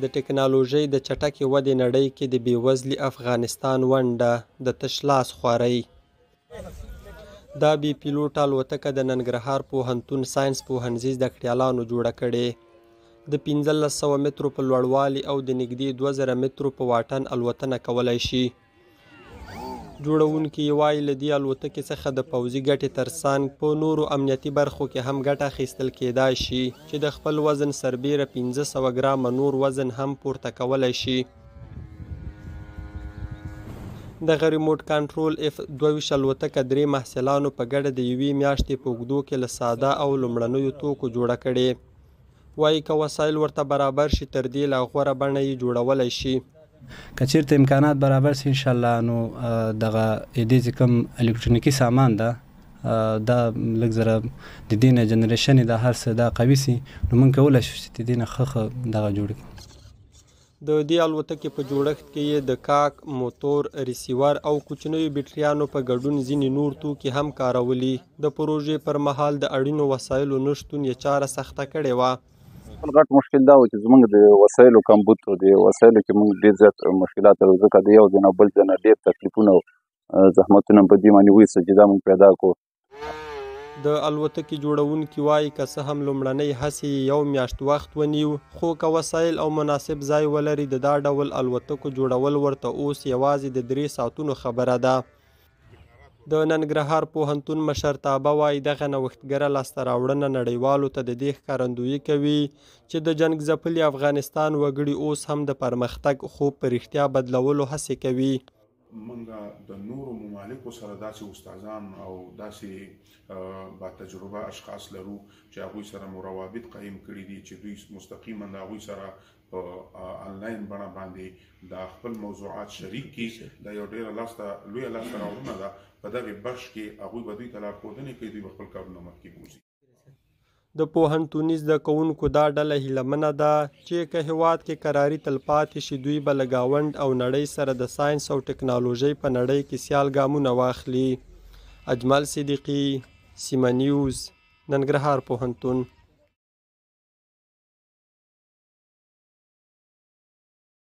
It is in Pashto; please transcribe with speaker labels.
Speaker 1: د ټکنالوژۍ د چټکې ودې نړۍ کې د بېوزلي افغانستان ونډه د تش لاس خوارۍ. دا بې پیلوټه الوتکه د ننګرهار پوهنتون ساینس پوهنځي زده کړیالانو جوړه کړې. د 1500 مترو په لوړوالي او د نږدې 2000 مترو په واټن الوتنه کولی شي. جوړونکي وایي له دې الوتکې څخه د پوځي ګټې ترڅنګ په نورو امنیتي برخو کې هم ګټه اخیستل کیدای شي چې د خپل وزن سربیره 1500 ګرامه نور وزن هم پورته کولی شي. دغه ریموټ کنټرول F-22 الوتکه 3 محصلانو په ګډه د 1 میاشتې په اوږدو کې له ساده او لومړنیو توکو جوړه کړې. وایي که وسایل ورته برابر شي تر دې لا غوره بڼه یې جوړولی شي.
Speaker 2: که چیرته امکانات برابر شي انشاءالله نو دغه دې چې کوم الکترونیکي سامان ده دا لږ زره د دې نه جنریشن د هر څه دا قوي سي نو موږ کولی شو چې د دې نه ښه دغه جوړ کړو.
Speaker 1: د دې الوتکې په جوړښت کې یې د کاک، موتور، ریسیور او کوچنیو بیټریانو په ګډون ځینې نور توکي هم کارولي. د پروژې پر مهال د اړینو وسایلو نشتون یې چاره سخته کړې وه.
Speaker 3: غټ مشکل دا و چې زموږ د وسایلو کمبود و. د وسایلو کې موږ ډېر زیات مشکلات لرو ځکه د یو ځای نه بل ځای نه ډېر تکلیفونه او زحمتونه په دې باندې وایستل چې دا موږ پیدا کړو.
Speaker 1: د الوتکې جوړونکي وایي که څه هم لومړنۍ هڅې یې 1 میاشت وخت ونیو خو که وسایل او مناسب ځای ولري د دا ډول الوتکو جوړول ورته اوس یوازې د 3 ساعتونو خبره ده. د ننګرهار پوهنتون مشرتابه وایي دغه نوښتګره لاسته راوړنه نړیوالو ته د دې ښکارندویي کوي چې د جنګ ځپلي افغانستان وګړي اوس هم د پرمختګ خوب په رښتیا بدلولو هڅې کوي.
Speaker 4: منګه د نورو ممالکو سره داسې استادان او داسې با تجربه اشخاص لرو چې هغوی سره مو روابط قایم کړي دي چې دوی مستقیما د هغوی سره په آنلاین بڼه باندې د خپل موضوعات شریک کړي. دا یو ډېره لویه لاسته راوړنه ده. په دغې بخش کې هغوی به دوی ته لارښودنې کوي، دوی به خپل کارونه مخکې بوځي.
Speaker 1: د پوهنتوني زده کوونکو دا ډله هیلهمنه ده چې که هیواد کې کراري تلپاتې شي دوی به له ګاونډ او نړۍ سره د ساینس او ټکنالوژۍ په نړۍ کې سیال ګامونه واخلي. اجمل صدیقي، سیمه نیوز، ننګرهار پوهنتون.